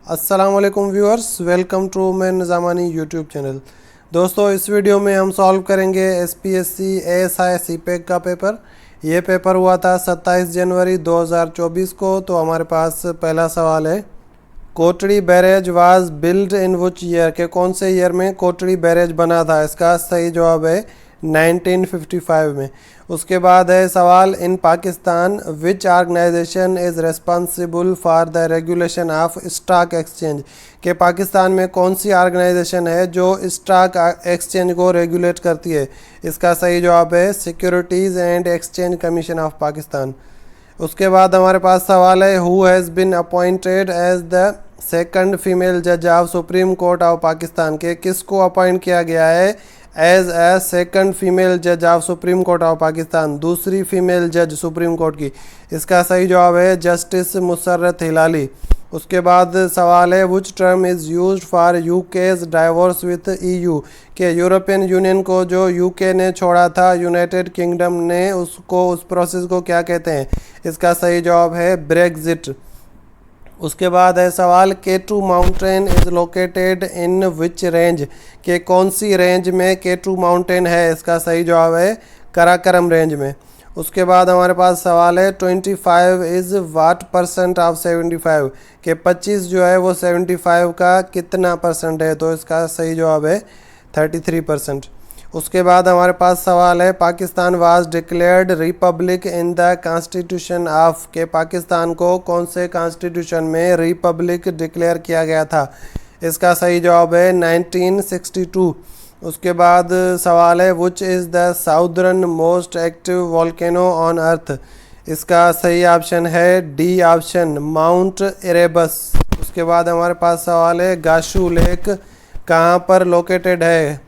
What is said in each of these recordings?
अस्सलामुअलैकुम viewers, welcome to मैं निज़ामानी YouTube channel. दोस्तों, इस वीडियो में हम सॉल्व करेंगे एसपीएससी एएसआई सीपेक का पेपर। ये पेपर हुआ था 27 जनवरी 2024 को। तो हमारे पास पहला सवाल है, Kotri barrage was build in which year, के कौन से ईयर में कोटड़ी बैरेज बना था। इसका सही जवाब है 1955 में। उसके बाद है सवाल, in Pakistan which organization is responsible for the regulation of stock exchange, के पाकिस्तान में कौन सी ऑर्गेनाइजेशन है जो स्टॉक एक्सचेंज को रेगुलेट करती है। इसका सही जवाब है securities and exchange commission of Pakistan. उसके बाद हमारे पास सवाल है, who has been appointed as the second female जज of supreme court of Pakistan, के किसको अपॉइंट किया गया है एज ए सेकंड फीमेल जज of supreme court of Pakistan, दूसरी फीमेल जज सुप्रीम कोर्ट की। इसका सही जवाब है जस्टिस मुसर्रत हिलाली। उसके बाद सवाल है, which term is used for UK's divorce with EU, के यूरोपियन यूनियन को जो यूके ने छोड़ा था यूनाइटेड किंगडम ने, उसको उस प्रोसेस को क्या कहते हैं। इसका सही जवाब है ब्रेग्जिट। उसके बाद है सवाल, K two mountain is located in which range, के कौन सी रेंज में केटू माउंटेन है। इसका सही जवाब है कराकरम रेंज में। उसके बाद हमारे पास सवाल है, 25 इज़ वाट परसेंट ऑफ 75, के 25 जो है वो 75 का कितना परसेंट है। तो इसका सही जवाब है 33%। उसके बाद हमारे पास सवाल है, Pakistan was declared Republic in the constitution of, के पाकिस्तान को कौन से कॉन्स्टिट्यूशन में रिपब्लिक डिक्लेयर किया गया था। इसका सही जवाब है 1962। उसके बाद सवाल है, which is the southern most active volcano on earth. इसका सही ऑप्शन है डी ऑप्शन, माउंट एरेबस। उसके बाद हमारे पास सवाल है, गाशू लेक कहाँ पर लोकेटेड है।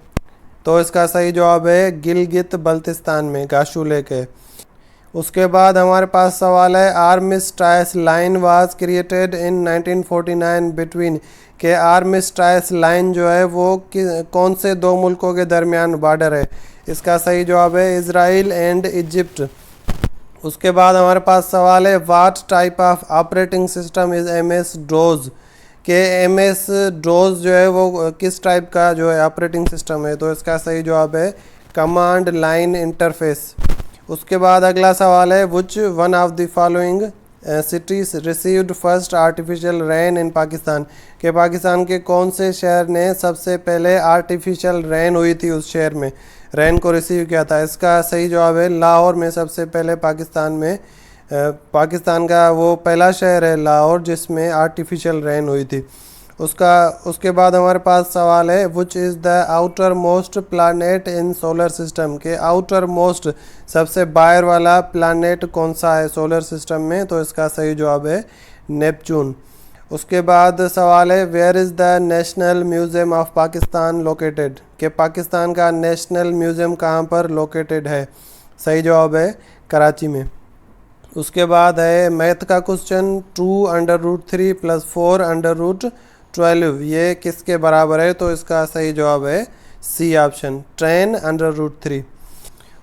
तो इसका सही जवाब है गिलगित बल्तिस्तान में गाशू लेक है। उसके बाद हमारे पास सवाल है, armistice line was created in 1949 between, के आर्मिस्टाइस लाइन जो है वो कौन से दो मुल्कों के दरमियान बॉर्डर है। इसका सही जवाब है इजराइल एंड इजिप्ट। उसके बाद हमारे पास सवाल है, what type of operating system is MS dose, के एमएस डोज जो है वो किस टाइप का जो है ऑपरेटिंग सिस्टम है। तो इसका सही जवाब है कमांड लाइन इंटरफेस। उसके बाद अगला सवाल है, which one of the following cities received first artificial rain in Pakistan, के पाकिस्तान के कौन से शहर ने सबसे पहले आर्टिफिशियल रेन हुई थी उस शहर में रेन को रिसीव किया था। इसका सही जवाब है लाहौर में सबसे पहले पाकिस्तान में पाकिस्तान का वो पहला शहर है लाहौर जिसमें आर्टिफिशियल रेन हुई थी। उसके बाद हमारे पास सवाल है, which is the outer most planet in solar system, के आउटर मोस्ट सबसे बाहर वाला प्लानट कौन सा है सोलर सिस्टम में। तो इसका सही जवाब है नेपच्यून। उसके बाद सवाल है, where is the national museum of Pakistan located, के पाकिस्तान का नेशनल म्यूज़ियम कहाँ पर लोकेटेड है। सही जवाब है कराची में। उसके बाद है मैथ का क्वेश्चन, 2√3 + 4√12 ये किसके बराबर है। तो इसका सही जवाब है सी ऑप्शन, 10√3।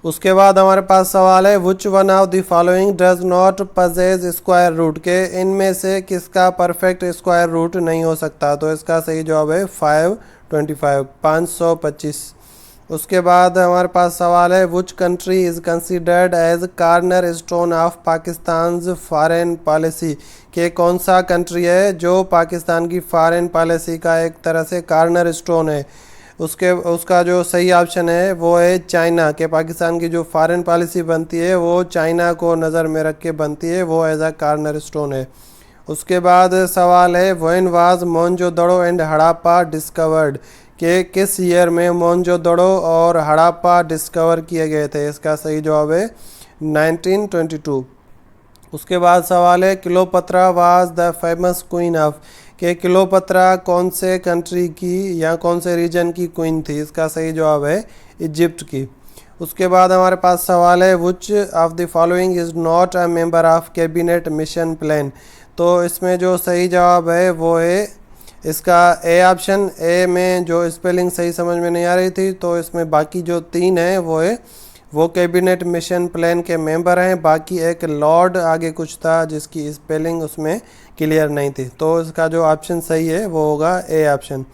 उसके बाद हमारे पास सवाल है, which one of the following does not possess square root, के इनमें से किसका परफेक्ट स्क्वायर रूट नहीं हो सकता। तो इसका सही जवाब है 525। उसके बाद हमारे पास सवाल है, which country is considered as cornerstone of Pakistan foreign policy, के कौन सा कंट्री है जो पाकिस्तान की फॉरेन पॉलिसी का एक तरह से कार्नर स्टोन है। उसका जो सही ऑप्शन है वो है चाइना, के पाकिस्तान की जो फॉरेन पॉलिसी बनती है वो चाइना को नज़र में रख के बनती है, वो एज अ कार्नर स्टोन है। उसके बाद सवाल है, when was Mohenjodaro and Harappa discovered, के किस ईयर में मोहनजोदड़ो और हड़प्पा डिस्कवर किए गए थे। इसका सही जवाब है 1922। उसके बाद सवाल है, Cleopatra was the famous queen of, के क्लियोपेट्रा कौन से कंट्री की या कौन से रीजन की क्वीन थी। इसका सही जवाब है इजिप्ट की। उसके बाद हमारे पास सवाल है, which of the following is not a member of cabinet mission plan. तो इसमें जो सही जवाब है वो है इसका ए ऑप्शन। ए में जो स्पेलिंग सही समझ में नहीं आ रही थी तो इसमें बाकी जो तीन है वो है वो कैबिनेट मिशन प्लान के मेंबर हैं। बाकी एक लॉर्ड आगे कुछ था जिसकी स्पेलिंग उसमें क्लियर नहीं थी। तो इसका जो ऑप्शन सही है वो होगा ए ऑप्शन।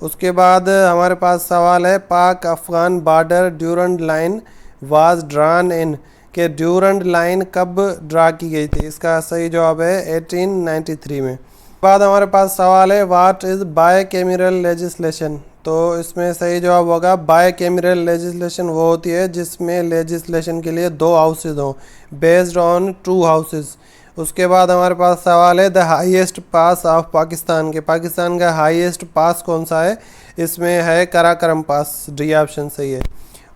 उसके बाद हमारे पास सवाल है, Pak Afghan border Durand line was drawn in, के ड्यूरेंट लाइन कब ड्रा की गई थी? इसका सही जवाब है 1893 में। बाद हमारे पास सवाल है, व्हाट इज़ बायकैमरल लेजिस्लेशन? तो इसमें सही जवाब होगा बायकैमरल लेजिस्लेशन वो होती है जिसमें लेजिस्लेशन के लिए 2 हाउसेज हों, बेस्ड ऑन 2 हाउसेज। उसके बाद हमारे पास सवाल है, the highest pass of Pakistan, के पाकिस्तान का हाईएस्ट पास कौन सा है? इसमें है कराकरम पास, डी ऑप्शन सही है।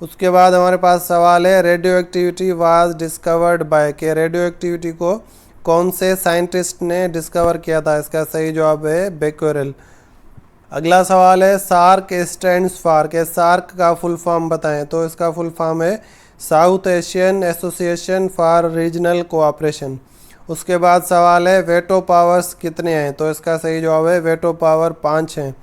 उसके बाद हमारे पास सवाल है, radio activity was discovered by, के रेडियो एक्टिविटी को कौन से साइंटिस्ट ने डिस्कवर किया था? इसका सही जवाब है बेक्वेरेल। अगला सवाल है, सार्क स्टैंड्स फॉर, के सार्क का फुल फॉर्म बताएं? तो इसका फुल फॉर्म है south Asian association for regional cooperation. उसके बाद सवाल है, वेटो पावर्स कितने हैं? तो इसका सही जवाब है वेटो पावर 5 हैं।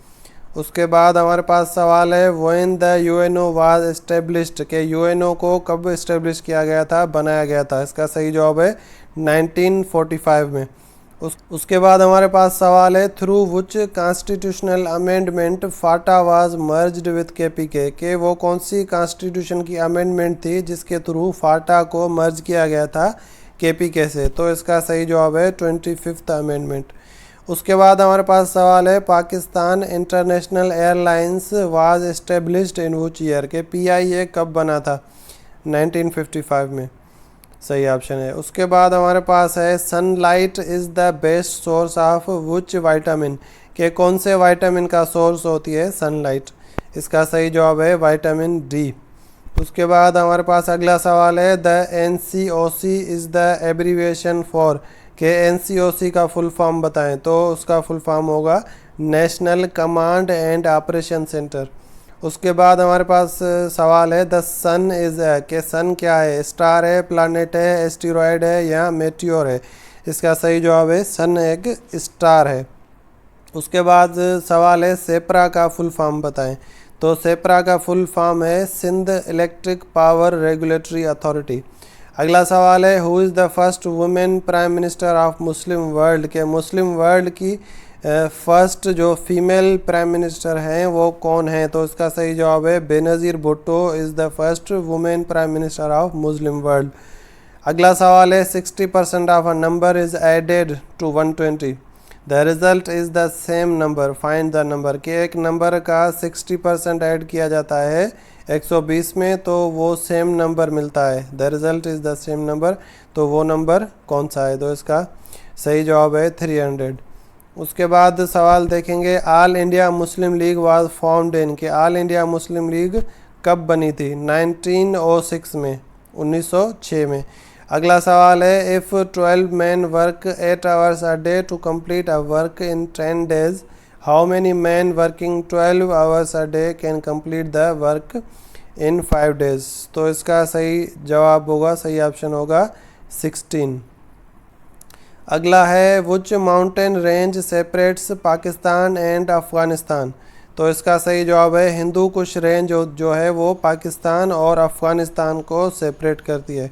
उसके बाद हमारे पास सवाल है, when the UNO was established, के यूएनओ को कब इस्टेब्लिश किया गया था, बनाया गया था? इसका सही जवाब है 1945 में। उसके बाद हमारे पास सवाल है, through which constitutional amendment Phata was merged with KPK, के वो कौन सी कॉन्स्टिट्यूशन की अमेंडमेंट थी जिसके थ्रू फाटा को मर्ज किया गया था केपीके से? तो इसका सही जवाब है 25th अमेंडमेंट। उसके बाद हमारे पास सवाल है, Pakistan international airlines was established in which year, के पीआईए कब बना था? 1955 में, सही ऑप्शन है। उसके बाद हमारे पास है, sunlight is the best source of which vitamin, के कौन से विटामिन का सोर्स होती है सनलाइट? इसका सही जवाब है विटामिन डी। उसके बाद हमारे पास अगला सवाल है, the NCOC is the abbreviation for, के एनसीओसी का फुल फॉर्म बताएं? तो उसका फुल फॉर्म होगा national command and operation centre. उसके बाद हमारे पास सवाल है, द सन इज़, के सन क्या है? स्टार है, प्लानेट है, एस्टेरॉयड है या मेटियोर है? इसका सही जवाब है सन एक स्टार है। उसके बाद सवाल है, सेप्रा का फुल फॉर्म बताएं? तो सेप्रा का फुल फॉर्म है Sindh electric power regulatory authority. अगला सवाल है, who is the first women prime minister of Muslim world, के मुस्लिम वर्ल्ड की फर्स्ट जो फीमेल प्राइम मिनिस्टर हैं वो कौन है? तो इसका सही जवाब है Benazir Bhutto is the first women prime minister of Muslim world. अगला सवाल है, 60% of a number is added to 120, the result is the same number, find the number, के एक नंबर का 60% ऐड किया जाता है 120 में तो वो सेम नंबर मिलता है, the result is the same number, तो वो नंबर कौन सा है? तो इसका सही जवाब है 300। उसके बाद सवाल देखेंगे, all India Muslim league was formed in, के ऑल इंडिया मुस्लिम लीग कब बनी थी? 1906 में, 1906 में। अगला सवाल है, if 12 man work 8 hours a day to complete a work in 10 days, how many man working 12 hours a day can complete the work in 5 days? तो इसका सही जवाब होगा, सही ऑप्शन होगा 16। अगला है, which mountain range separates Pakistan and Afghanistan? तो इसका सही जवाब है हिंदू कुश रेंज जो है वो पाकिस्तान और अफ़गानिस्तान को सेपरेट करती है।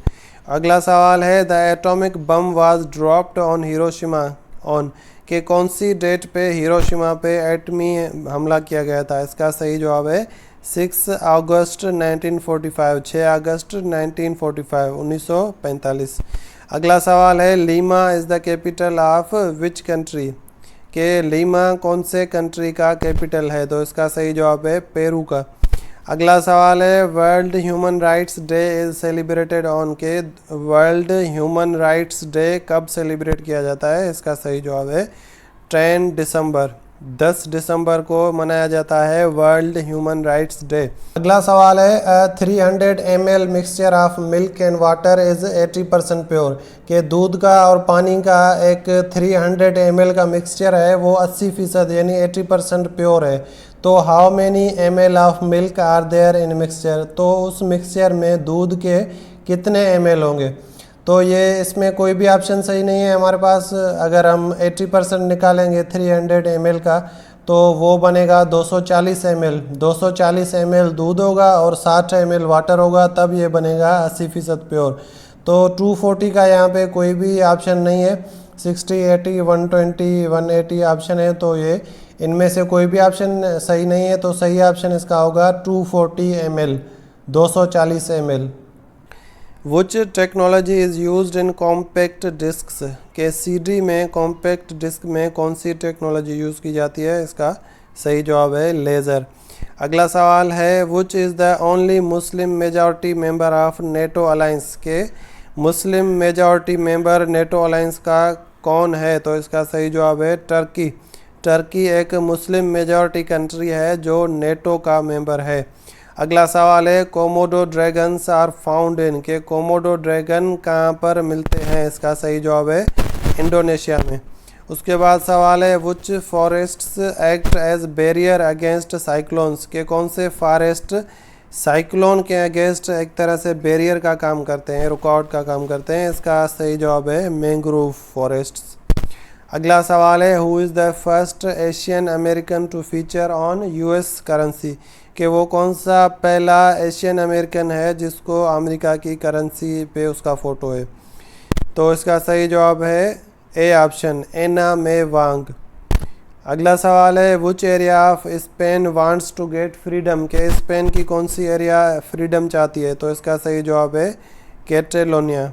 अगला सवाल है, the atomic bomb was dropped on Hiroshima on, के कौन सी डेट पे हिरोशिमा पे एटमी हमला किया गया था? इसका सही जवाब है 6 अगस्त 1945, 6 अगस्त 1945, 1945। अगला सवाल है, Lima is the capital of which country, के लीमा कौन से कंट्री का कैपिटल है? तो इसका सही जवाब है पेरू का। अगला सवाल है, world human rights day is celebrated on, के वर्ल्ड ह्यूमन राइट्स डे कब सेलिब्रेट किया जाता है? इसका सही जवाब है 10 दिसंबर, 10 दिसंबर को मनाया जाता है वर्ल्ड ह्यूमन राइट्स डे। अगला सवाल है, 300 ml mixture of milk and water is 80% pure, के दूध का और पानी का एक 300 ml का मिक्सचर है वो 80% यानी 80% प्योर है। तो how many ml of milk are there in mixture? तो उस मिक्सचर में दूध के कितने ml होंगे? तो ये इसमें कोई भी ऑप्शन सही नहीं है हमारे पास। अगर हम 80% निकालेंगे 300 ml का तो वो बनेगा 240 ml। 240 ml दूध होगा और 60 ml वाटर होगा, तब ये बनेगा 80% प्योर। तो 240 का यहाँ पे कोई भी ऑप्शन नहीं है। 60, 80, 120, 180 ऑप्शन है, तो ये इनमें से कोई भी ऑप्शन सही नहीं है। तो सही ऑप्शन इसका होगा 240 ml, 240 ml। Which technology is used in compact discs, के सीडी में कॉम्पैक्ट डिस्क में कौन सी टेक्नोलॉजी यूज़ की जाती है? इसका सही जवाब है लेज़र। अगला सवाल है which is the only Muslim majority member of NATO alliance, के Muslim majority member NATO alliance का कौन है? तो इसका सही जवाब है टर्की। टर्की एक मुस्लिम मेजॉरिटी कंट्री है जो नेटो का मेंबर है। अगला सवाल है Komodo dragons are found in, के कोमोडो ड्रैगन कहाँ पर मिलते हैं? इसका सही जवाब है इंडोनेशिया में। उसके बाद सवाल है which forests act as barrier against cyclones, के कौन से फॉरेस्ट साइक्लोन के अगेंस्ट एक तरह से बैरियर का काम करते हैं, रुकावट का काम करते हैं? इसका सही जवाब है मैंग्रोव फॉरेस्ट्स। अगला सवाल है who is the first Asian American to feature on US currency, कि वो कौन सा पहला एशियन अमेरिकन है जिसको अमेरिका की करेंसी पे उसका फ़ोटो है? तो इसका सही जवाब है ए ऑप्शन, एना मे वांग। अगला सवाल है which area of Spain wants to get freedom, के स्पेन की कौन सी एरिया फ्रीडम चाहती है? तो इसका सही जवाब है कैटेलोनिया।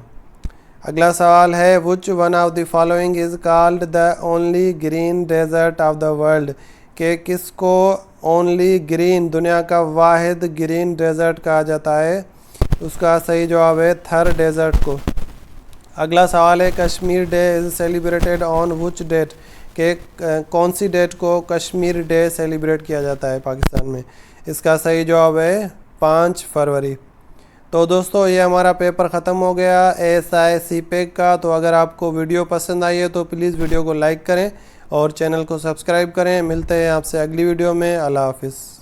अगला सवाल है which one of the following is called the only green desert of the world, के किसको ओनली ग्रीन, दुनिया का वाहिद ग्रीन डेजर्ट कहा जाता है? उसका सही जवाब है थर डेजर्ट को। अगला सवाल है Kashmir day is celebrated on which date, के कौन सी डेट को कश्मीर डे सेलिब्रेट किया जाता है पाकिस्तान में? इसका सही जवाब है 5 फरवरी। तो दोस्तों ये हमारा पेपर ख़त्म हो गया ASI CPEC का। तो अगर आपको वीडियो पसंद आई है तो प्लीज़ वीडियो को लाइक करें और चैनल को सब्सक्राइब करें। मिलते हैं आपसे अगली वीडियो में। अल्लाह हाफिज़।